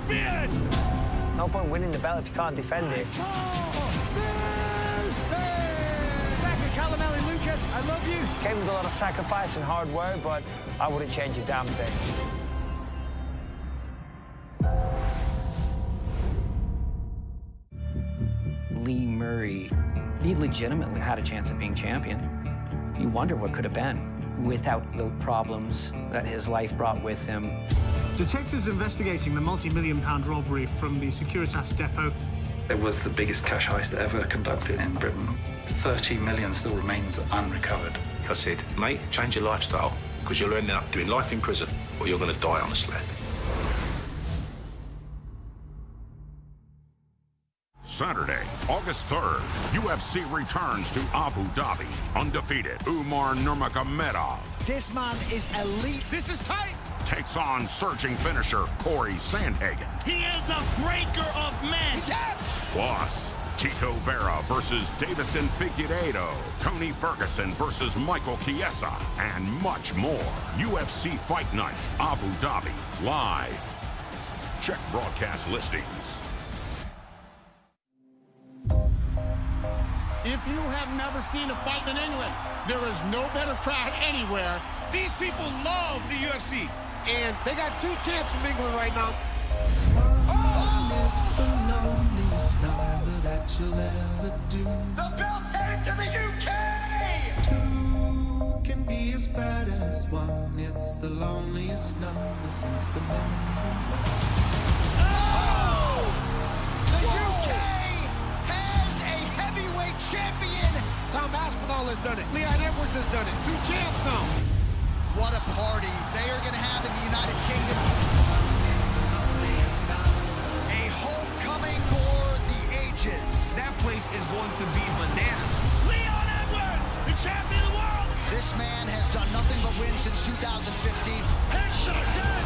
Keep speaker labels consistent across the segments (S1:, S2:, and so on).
S1: champion!
S2: No point winning the belt if you can't defend it.
S1: Lucas, I love you.
S2: Came with a lot of sacrifice and hard work, but I wouldn't change a damn thing.
S3: Lee Murray, he legitimately had a chance of being champion. You wonder what could have been without the problems that his life brought with him.
S4: Detectives investigating the multi-million-pound robbery from the Securitas depot.
S5: It was the biggest cash heist ever conducted in Britain. 30 million still remains unrecovered.
S6: I said, mate, change your lifestyle, because you'll end up doing life in prison, or you're going to die on a sled.
S7: Saturday, August 3rd, UFC returns to Abu Dhabi. Undefeated Umar Nurmagomedov
S1: This man is elite. This is tight.
S7: takes on surging finisher Corey Sandhagen.
S1: He is a breaker of men.
S7: Plus, Chito Vera versus Davison Figueiredo, Tony Ferguson versus Michael Chiesa, and much more. UFC Fight Night, Abu Dhabi, live. Check broadcast listings.
S8: If you have never seen a fight in England, there is no better crowd anywhere.
S1: These people love the UFC, and they got 2 champs from England right now.
S9: One is the loneliest number that you'll ever do.
S1: The belt's headed to the UK!
S9: 2 can be as bad as 1. It's the loneliest number since the number 1.
S1: Oh! The UK has a heavyweight champion! Tom Aspinall has done it. Leon Edwards has done it. 2 champs now. What a party they are going to have in the United Kingdom. A homecoming for the ages. That place is going to be bananas. Leon Edwards, the champion of the world. This man has done nothing but win since 2015. Headshot dead.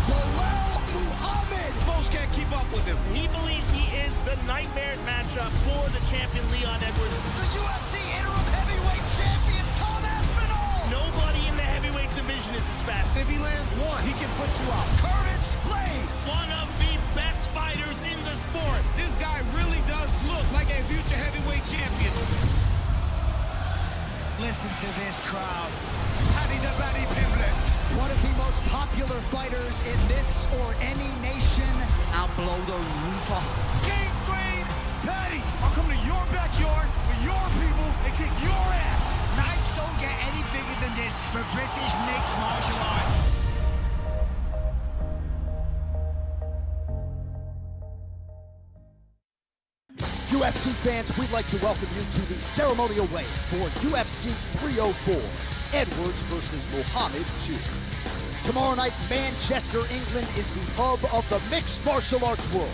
S1: Bilal Muhammad. Most can't keep up with him.
S10: He believes he is the nightmare matchup for the champion Leon Edwards.
S1: The UFC interim heavyweight champion Tom Aspinall.
S10: Nobody in the heavyweight division is as fast.
S1: If he lands one, he can put you out. Curtis Blade.
S10: One of the best fighters in the sport.
S1: This guy really does look like a future heavyweight champion. Listen to this crowd. Paddy the Baddy Pimlet. One of the most popular fighters in this or any nation. I'll blow the roof off. Game Green, Paddy, I'll come to your backyard with your people and kick your ass. Nights don't get any bigger than this for British mixed martial arts.
S11: UFC fans, we'd like to welcome you to the ceremonial weigh for UFC 304, Edwards versus Muhammad 2. Tomorrow night, Manchester, England is the hub of the mixed martial arts world.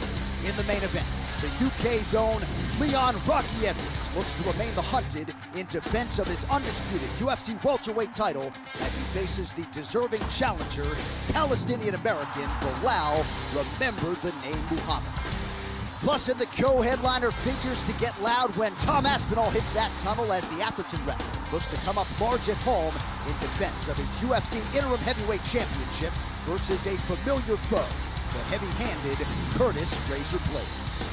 S11: In the main event, the UK's own Leon Rocky Edwards looks to remain the hunted in defense of his undisputed UFC welterweight title as he faces the deserving challenger, Palestinian-American Bilal, remember the name Muhammad. Plus, in the co-headliner, figures to get loud when Tom Aspinall hits that tunnel as the Atherton rep looks to come up large at home in defense of his UFC interim heavyweight championship versus a familiar foe, the heavy-handed Curtis Razor Blades.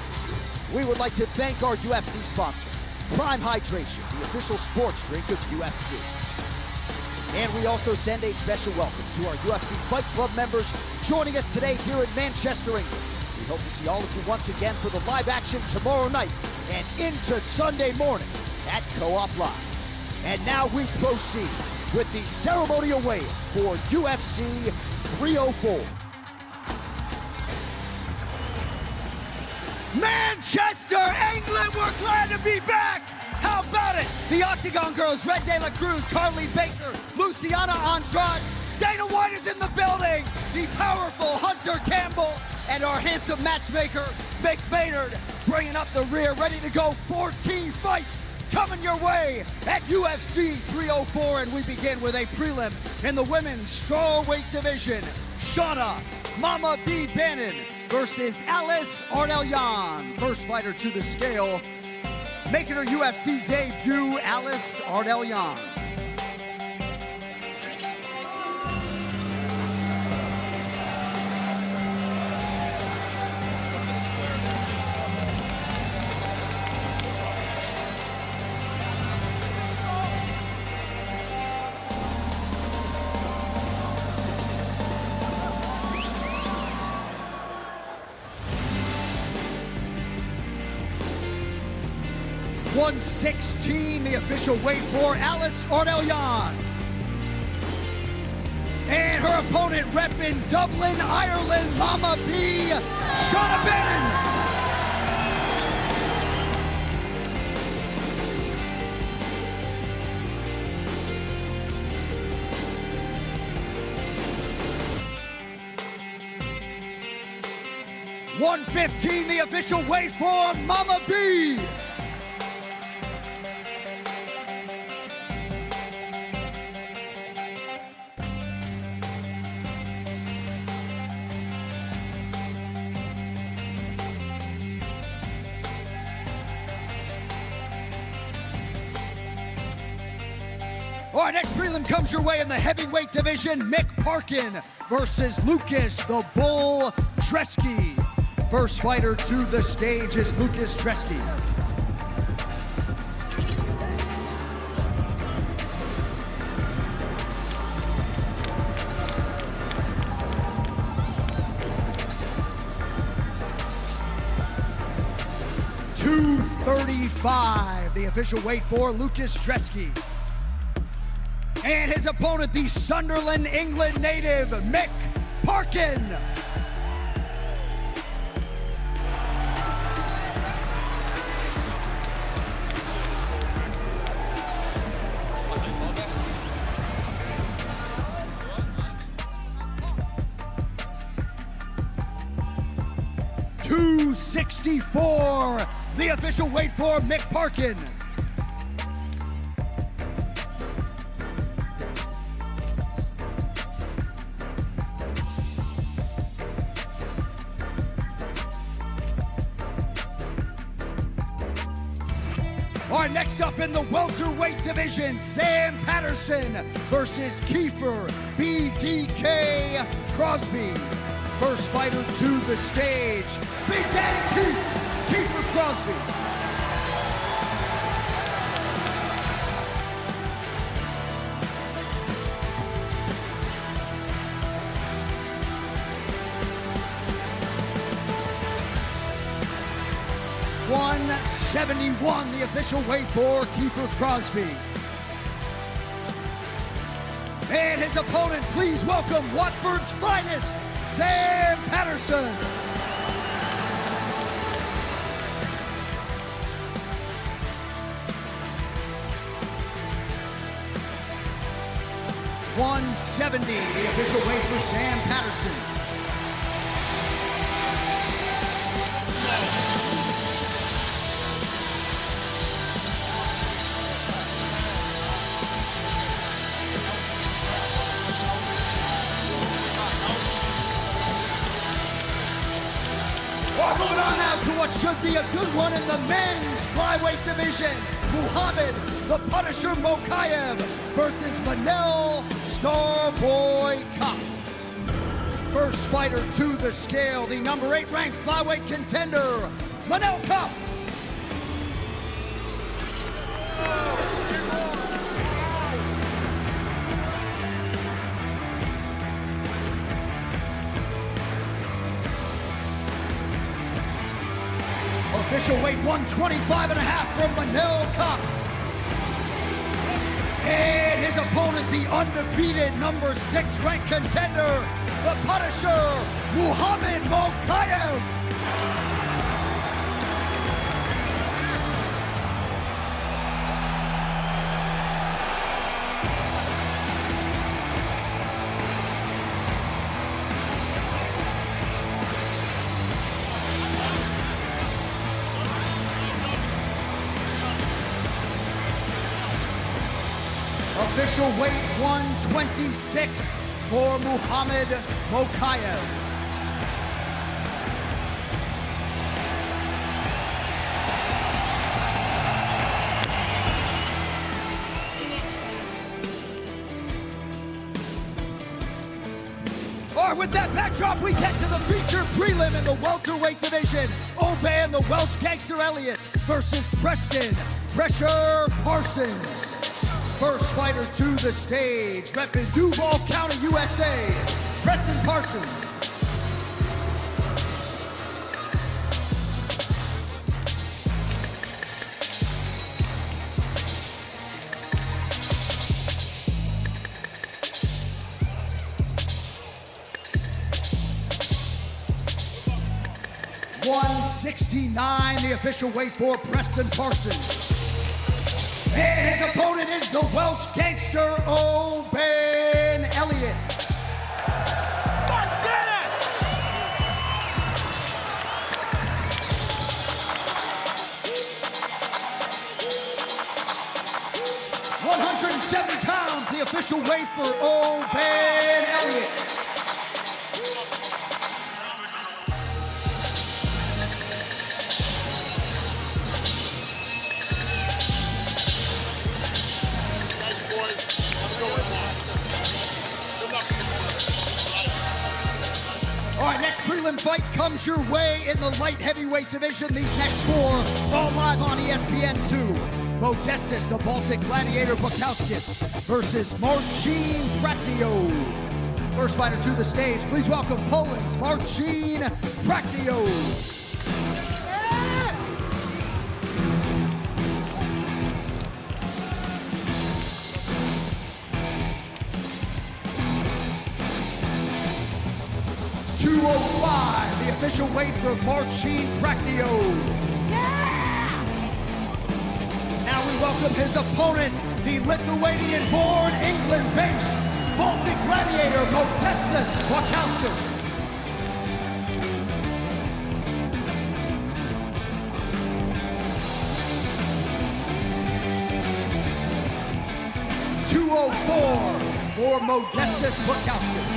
S11: We would like to thank our UFC sponsor, Prime Hydration, the official sports drink of UFC. And we also send a special welcome to our UFC Fight Club members joining us today here in Manchester, England. We hope to see all of you once again for the live action tomorrow night and into Sunday morning at Co-op Live. And now we proceed with the ceremonial weigh-in for UFC 304.
S1: Manchester, England, we're glad to be back! How about it? The Octagon Girls, Red De La Cruz, Carly Baker, Luciana Andrade, Dana White is in the building, the powerful Hunter Campbell, and our handsome matchmaker, Mick Maynard, bringing up the rear, ready to go. 14 fights coming your way at UFC 304, and we begin with a prelim in the women's strawweight division. Shauna Mama B. Bannon versus Alice Ardelian. First fighter to the scale, making her UFC debut, Alice Ardelian.
S11: 116, the official weight for Alice Ordelian. And her opponent repping Dublin, Ireland, Mama B, Shauna Bannon. $115, the official weight for Mama B. All right, next prelim comes your way in the heavyweight division. Mick Parkin versus Lucas the Bull Treski. First fighter to the stage is Lucas Treski. $235, the official weight for Lucas Treski. And his opponent, the Sunderland, England native, Mick Parkin. $264, the official weight for Mick Parkin. All right, next up in the welterweight division, Sam Patterson versus Kiefer BDK Crosby. First fighter to the stage, Big Daddy Keith, Kiefer Crosby. $171, the official weight for Kiefer Crosby. And his opponent, please welcome Watford's finest, Sam Patterson. $170, the official weight for Sam Patterson. Moving on now to what should be a good one in the men's flyweight division. Muhammad the Punisher Mokaev versus Manel Starboy Cup. First fighter to the scale, the number 8 ranked flyweight contender, Manel Cup. Official weight 125.5 from Manel Cup. And his opponent, the undefeated number 6 ranked contender, the Punisher, Muhammad Mokaev. Official weight 126 for Muhammad Mokaev. All right, with that backdrop, we get to the featured prelim in the welterweight division. Oban, the Welsh Gangster Elliott versus Preston Pressure Parsons. First fighter to the stage, repping Duval County, USA, Preston Parsons. 169, the official weight for Preston Parsons. And his opponent is the Welsh gangster, Owen Elliott. 170 pounds, the official weight for Owen Elliott. All right, next prelim fight comes your way in the light heavyweight division. These next four all live on ESPN2. Modestas, the Baltic Gladiator Bukowskis versus Marcin Praknio. First fighter to the stage, please welcome Poland's Marcin Praknio. .205, the official weight for Marcin Praknio. Now we welcome his opponent, the Lithuanian-born, England-based Baltic Gladiator Modestas Bukowskis. .204 for Modestas Bukowskis.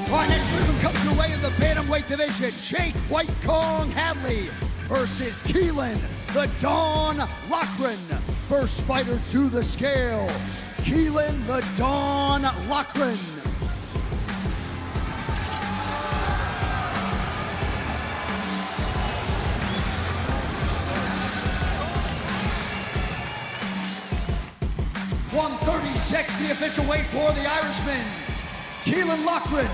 S11: All right, next rhythm comes your way in the bantamweight division. Jake White Kong Hadley versus Keelan the Dawn Loughran. First fighter to the scale, Keelan the Dawn Loughran. .136, the official weight for the Irishman, Keelan Loughran.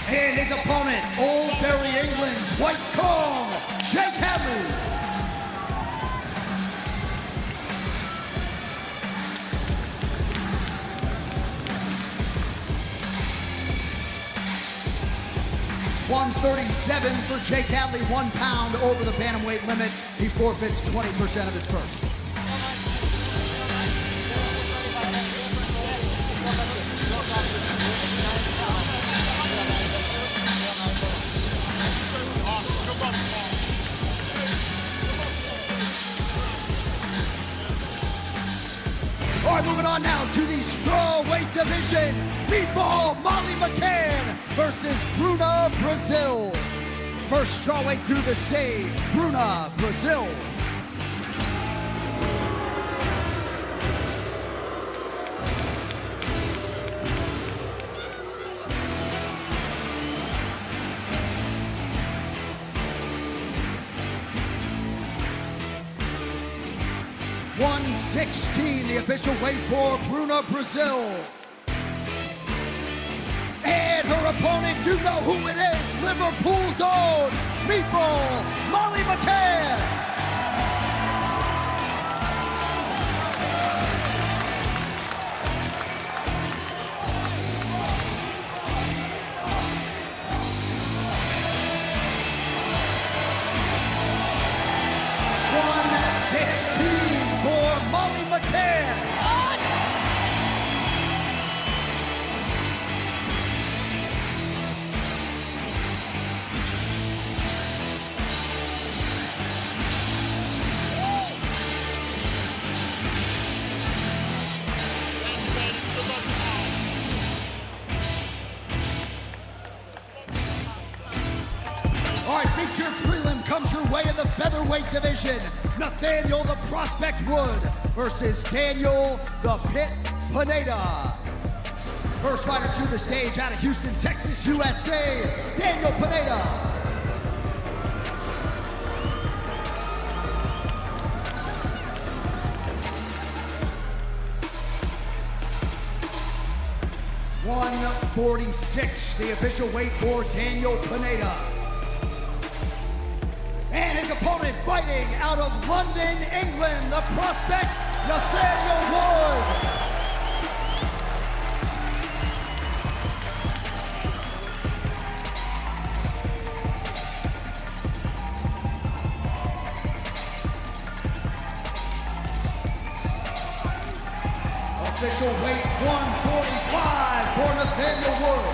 S11: And his opponent, Old Barry England's White Kong, Jake Hadley. .137 for Jake Hadley, 1 pound over the bantamweight limit. He forfeits 20% of his purse. All right, moving on now to the strawweight division. Meatball Molly McCann versus Bruna Brazil. First strawweight to the stage, Bruna Brazil. .116, the official weight for Bruna Brazil. And her opponent, you know who it is, Liverpool's own Meatball Molly McCann. All right, featured prelim comes your way in the featherweight division. Nathaniel the Prospect Wood versus Daniel the Pit Pineda. First fighter to the stage out of Houston, Texas, USA, Daniel Pineda. 146, the official weight for Daniel Pineda. And his opponent fighting out of London, England, the prospect, Nathaniel Wood. Official weight 145 for Nathaniel Wood.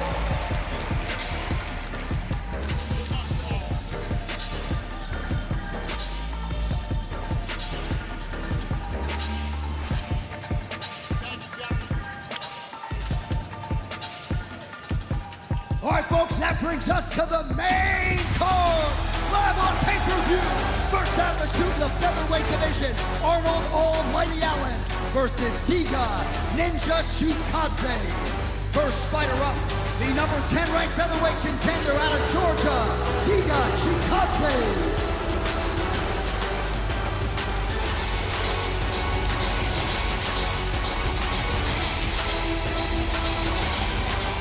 S11: All right, folks, that brings us to the main card. Live on pay-per-view. First out of the chute in the featherweight division, Arnold Almighty Allen versus Giga Ninja Chikadze. First fighter up, the number 10 ranked featherweight contender out of Georgia, Giga Chikadze.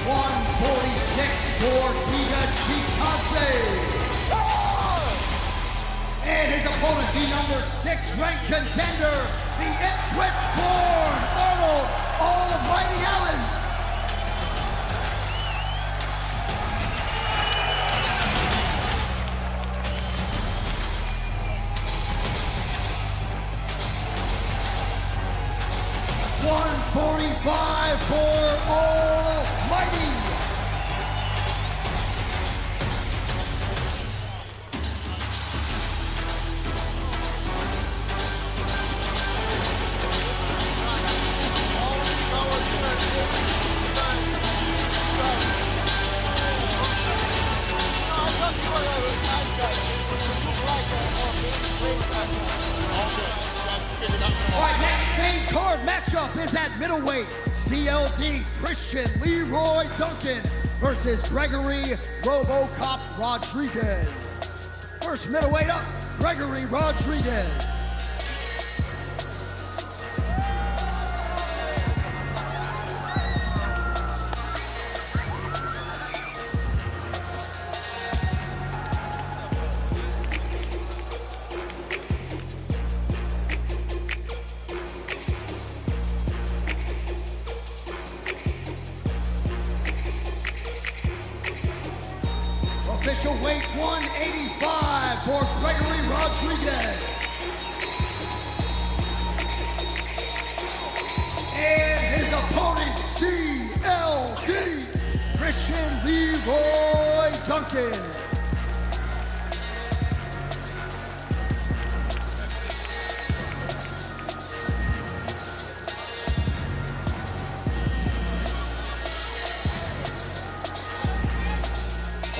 S11: 146 for Giga Chikadze. And his opponent, the number 6 ranked contender, the Ipswich-born Arnold Almighty Allen. $145 for Almighty. All right, next main card matchup is at middleweight. CLD Christian Leroy Duncan versus Gregory RoboCop Rodriguez. First middleweight up, Gregory Rodriguez. Official weight 185 for Gregory Rodriguez. And his opponent, CLD, Christian Leroy Duncan.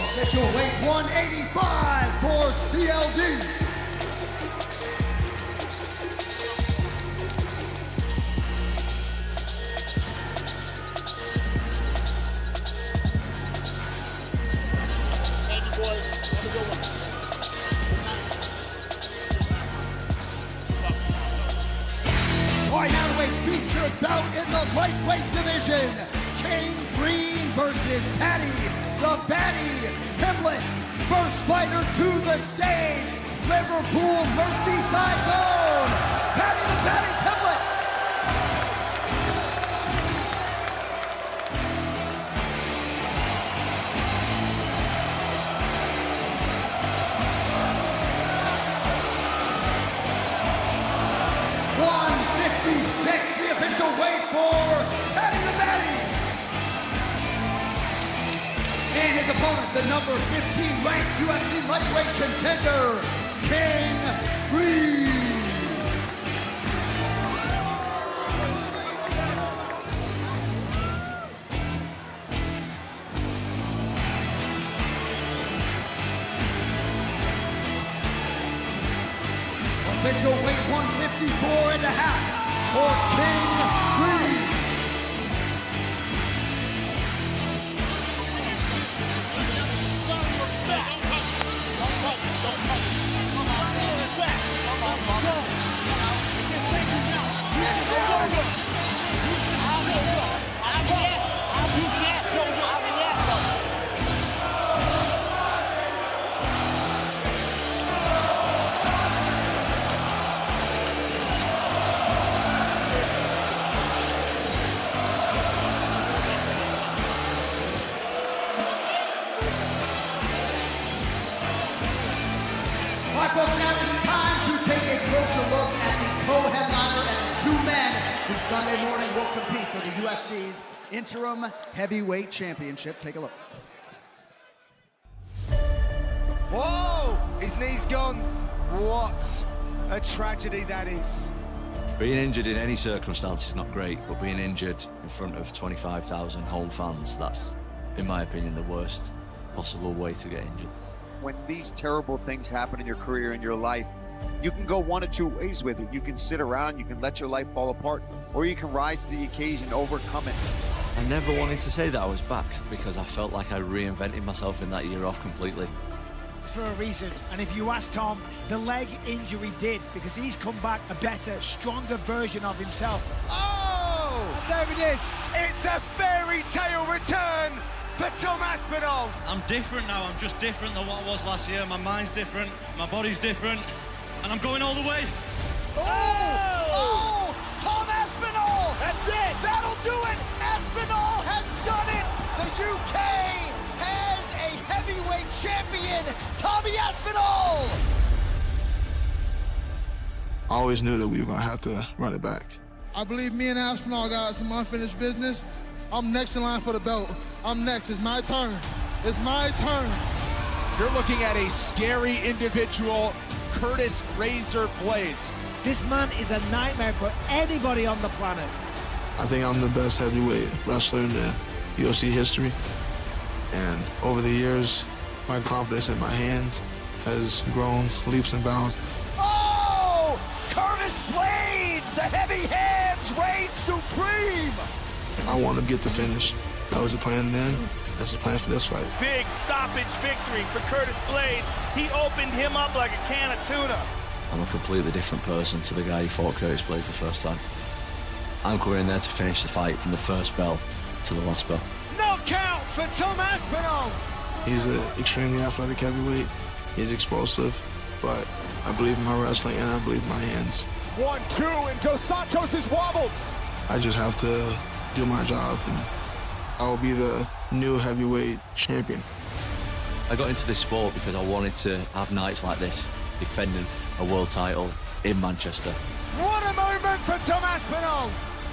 S11: Official weight 185 for CLD.
S8: Thank you, boys. Have a good one.
S11: All right, now to a featured bout in the lightweight division. King Green versus Patty, the Batty Pimblett. First fighter to the stage, Liverpool Merseyside Zone, Patty the Batty Pimblett. $156, the official weight for Patty the Batty. And his opponent, the number 15 ranked UFC lightweight contender, King Green. Official weight 154 and a half for King Green.
S10: I'll be
S1: Sunday morning will compete for the UFC's interim heavyweight championship. Take a look.
S12: Whoa! His knee's gone. What a tragedy that is.
S13: Being injured in any circumstance is not great, but being injured in front of 25,000 home fans, that's, in my opinion, the worst possible way to get injured.
S14: When these terrible things happen in your career, in your life, you can go one of two ways with it. You can sit around, you can let your life fall apart, or you can rise to the occasion, overcome it.
S13: I never wanted to say that I was back because I felt like I reinvented myself in that year off completely.
S15: It's for a reason, and if you ask Tom, the leg injury did, because he's come back a better, stronger version of himself.
S12: Oh!
S15: And there it is.
S12: It's a fairy tale return for Tom Aspinall.
S16: I'm different now. I'm just different than what I was last year. My mind's different, my body's different, and I'm going all the way.
S1: Oh! Tom Aspinall!
S12: That's it!
S1: That'll do it! Aspinall has done it! The UK has a heavyweight champion, Tommy Aspinall!
S17: I always knew that we were going to have to run it back.
S18: I believe me and Aspinall got some unfinished business. I'm next in line for the belt. I'm next. It's my turn. It's my turn.
S12: You're looking at a scary individual, Curtis Razor Blades.
S15: This man is a nightmare for anybody on the planet.
S17: I think I'm the best heavyweight wrestler in the UFC history. And over the years, my confidence in my hands has grown leaps and bounds.
S1: Oh! Curtis Blades, the heavy hands reign supreme!
S17: I want to get the finish. That was the plan then. That's the plan for this fight.
S10: Big stoppage victory for Curtis Blades. He opened him up like a can of tuna.
S13: I'm a completely different person to the guy who fought Curtis Blades the first time. I'm going in there to finish the fight from the first bell to the last bell.
S12: No count for Tom Aspinall.
S17: He's an extremely athletic heavyweight. He's explosive, but I believe in my wrestling and I believe in my hands.
S12: 1-2, and Dos Santos is wobbled.
S17: I just have to do my job, and I will be the new heavyweight champion.
S13: I got into this sport because I wanted to have nights like this, defending a world title in Manchester.
S12: What a moment for Tom Aspinall.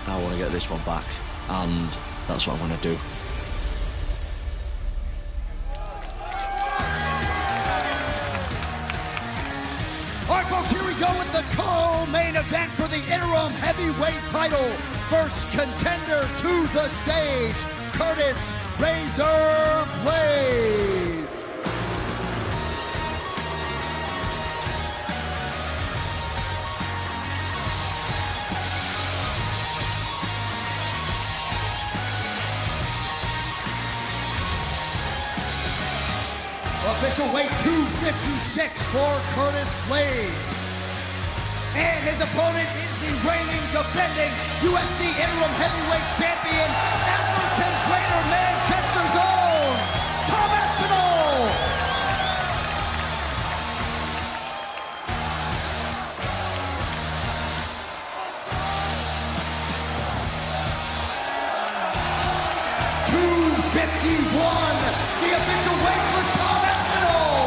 S13: I want to get this one back, and that's what I'm going to do.
S1: All right, folks, here we go with the co-main event for the interim heavyweight title. First contender to the stage, Curtis Razor Blades. Official weight 256 for Curtis Blades. And his opponent is the reigning, defending UFC interim heavyweight champion, Edmonton Greater Manchester's own, Tom Aspinall. The official weight for Tom Aspinall.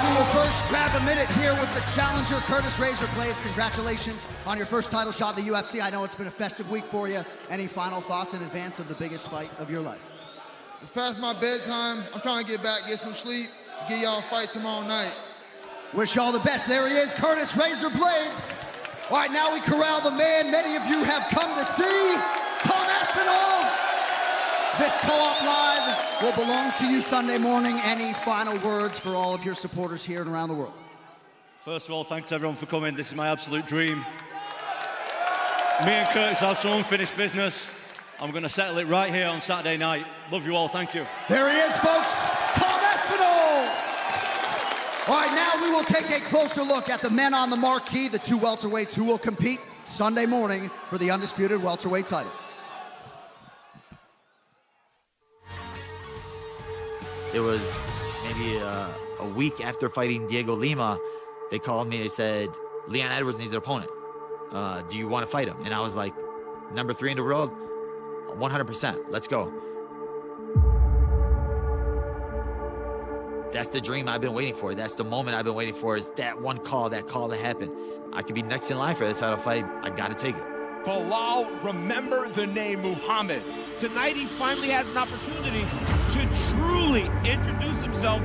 S1: We will first grab a minute here with the challenger, Curtis Razor Blades. Congratulations on your first title shot in the UFC. I know it's been a festive week for you. Any final thoughts in advance of the biggest fight of your life?
S18: It's past my bedtime. I'm trying to get back, get some sleep, get y'all a fight tomorrow night.
S1: Wish you all the best. There he is, Curtis Razor Blades. All right, now we corral the man many of you have come to see, Tom Aspinall. This Co-op Live will belong to you Sunday morning. Any final words for all of your supporters here and around the world?
S16: First of all, thanks everyone for coming. This is my absolute dream. Me and Curtis have some unfinished business. I'm going to settle it right here on Saturday night. Love you all. Thank you.
S1: There he is, folks. Tom Aspinall. All right, now we will take a closer look at the men on the marquee, the two welterweights who will compete Sunday morning for the undisputed welterweight title.
S19: It was maybe A week after fighting Diego Lima, they called me, they said, Leon Edwards needs an opponent. Do you want to fight him? And I was like, number 3 in the world, 100%, let's go. That's the dream I've been waiting for. That's the moment I've been waiting for, is that one call, that call to happen. I could be next in line for the title fight. I gotta take it.
S20: Bilal, remember the name Muhammad. Tonight he finally has an opportunity to truly introduce himself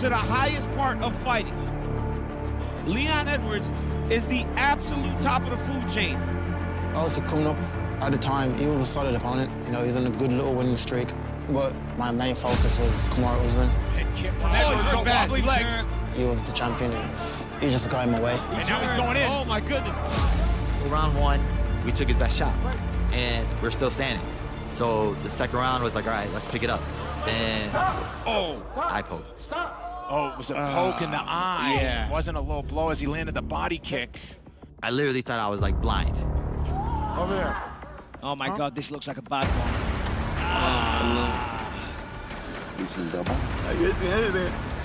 S20: to the highest part of fighting. Leon Edwards is the absolute top of the food chain.
S21: Obviously coming up at the time, he was a solid opponent. You know, he's on a good little winning streak. But my main focus was Kamaru Usman.
S20: Oh, wobbly legs.
S21: He was the champion, and he just got in my way.
S20: And now he's going in. Oh, my goodness.
S19: Round 1, we took his best shot, and we're still standing. So the second round was like, all right, let's pick it up. Then eye poke.
S20: Oh, it was a poke in the eye. Yeah. It wasn't a low blow as he landed the body kick.
S19: I literally thought I was like blind.
S20: Over there.
S15: Oh my God, this looks like a bad one.
S19: Double.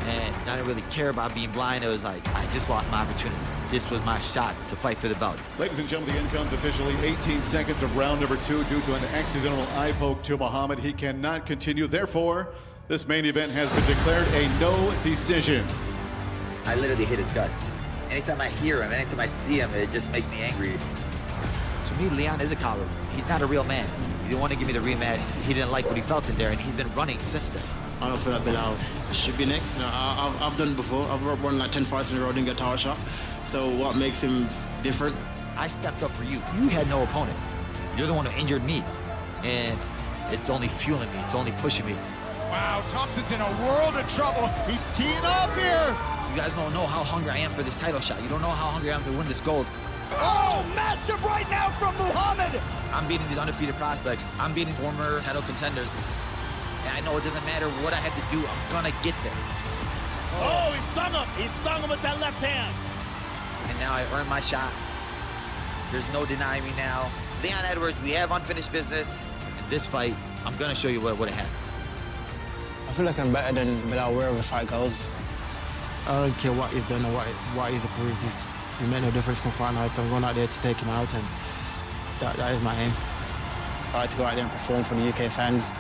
S19: And I didn't really care about being blind. It was like, I just lost my opportunity. This was my shot to fight for the belt.
S22: Ladies and gentlemen, the end comes officially 18 seconds of round number 2 due to an accidental eye poke to Muhammad. He cannot continue. Therefore, this main event has been declared a no decision.
S19: I literally hit his guts. Anytime I hear him, anytime I see him, it just makes me angry. To me, Leon is a coward. He's not a real man. He didn't want to give me the rematch. He didn't like what he felt in there, and he's been running since then.
S21: I don't feel that Bilal should be next. You know, I've done it before. I've won like 10 fights in a row, didn't get a title shot. So what makes him different?
S19: I stepped up for you. You had no opponent. You're the one who injured me. And it's only fueling me. It's only pushing me.
S12: Wow, Thompson's in a world of trouble. He's teeing up here.
S19: You guys don't know how hungry I am for this title shot. You don't know how hungry I am to win this gold.
S1: Oh, massive right now from Muhammad.
S19: I'm beating these undefeated prospects. I'm beating former title contenders. And I know it doesn't matter what I have to do. I'm gonna get there.
S10: Oh, he stung him. He stung him with that left hand.
S19: And now I earned my shot. There's no denying me now. Leon Edwards, we have unfinished business. In this fight, I'm gonna show you what happened.
S21: I feel like I'm better than Bilal wherever the fight goes. I don't care what he's done or what he's approved. He made no difference come fight night. I'm going out there to take him out, and that is my aim. I like to go out there and perform for the UK fans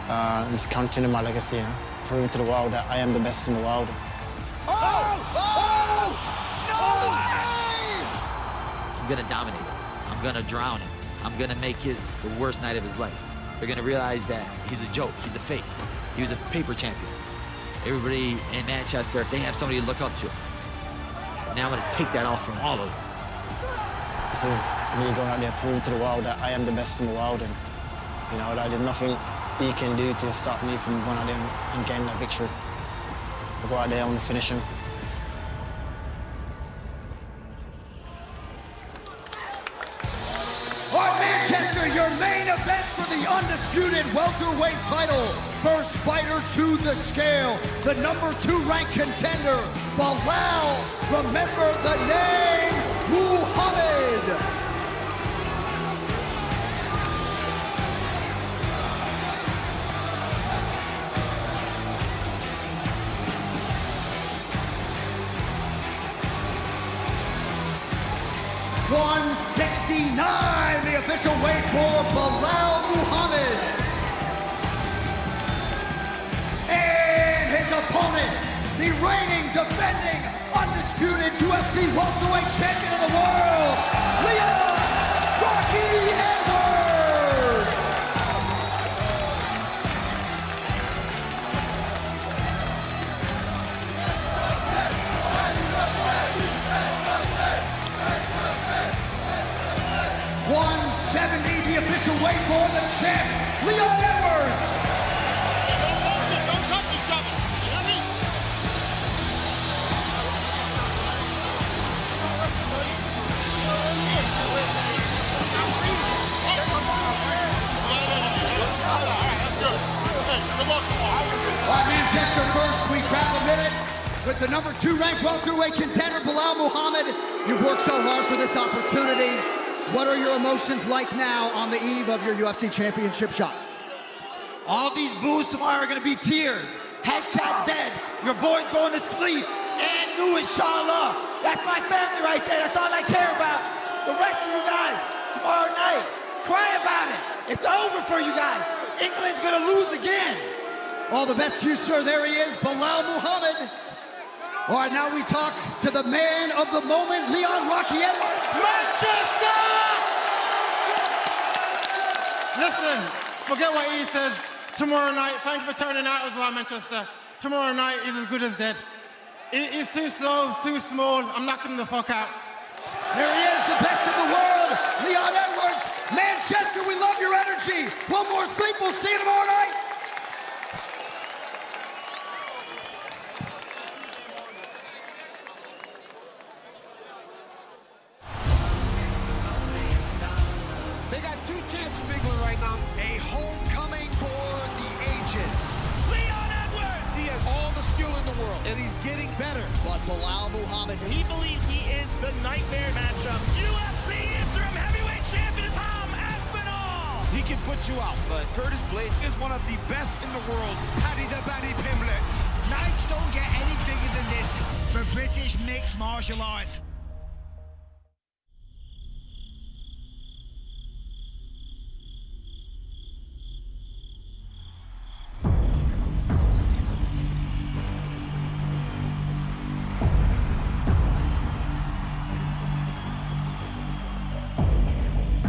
S21: and to continue my legacy, you know, proving to the world that I am the best in the world.
S1: No way!
S19: I'm gonna dominate him. I'm gonna drown him. I'm gonna make it the worst night of his life. They're gonna realize that he's a joke, he's a fake. He was a paper champion. Everybody in Manchester, they have somebody to look up to. Now I'm gonna take that off from all of them.
S21: This is me going out there proving to the world that I am the best in the world, and you know that there's nothing he can do to stop me from going out there and getting that victory. I'll go out there, I want to finish him.
S1: All right, Manchester, your main event for the undisputed welterweight title. First fighter to the scale, the number 2 ranked contender, Bilal, remember the name, Muhammad. $169, the official weight for Bilal Muhammad. And his opponent, the reigning, defending, undisputed UFC welterweight champion of the world, Leon Rocky Edwards. $170, the official weight for the champ, Leon Edwards. Manchester first, we grab a minute with the number 2 ranked welterweight contender, Bilal Muhammad. You've worked so hard for this opportunity. What are your emotions like now on the eve of your UFC championship shot?
S23: All these boos tomorrow are gonna be tears.
S1: Headshot dead. Your boy's going to sleep. And new inshallah. That's my family right there. That's all I care about. The rest of you guys, tomorrow night, cry about it. It's over for you guys. England's gonna lose again. All the best to you, sir. There he is, Bilal Muhammad. All right, now we talk to the man of the moment, Leon Rocky Edwards.
S2: Manchester! Listen, forget what he says. Tomorrow night, thank you for turning out as well, Manchester. Tomorrow night is as good as dead. He's too slow, too small. I'm knocking him the fuck out.
S1: There he is, the best in the world, Leon Edwards. Manchester, we love your energy. One more sleep, we'll see you tomorrow night.
S20: They got two champs in England right now.
S11: A homecoming for the ages.
S10: Leon Edwards!
S20: He has all the skill in the world, and he's getting better.
S11: But Bilal Muhammad,
S10: He believes he is the nightmare matchup. UFC interim heavyweight champion Tom Aspinall!
S20: He can put you out, but Curtis Blades is one of the best in the world.
S15: Paddy the Baddy Pimblett. Nights don't get any bigger than this for British mixed martial arts.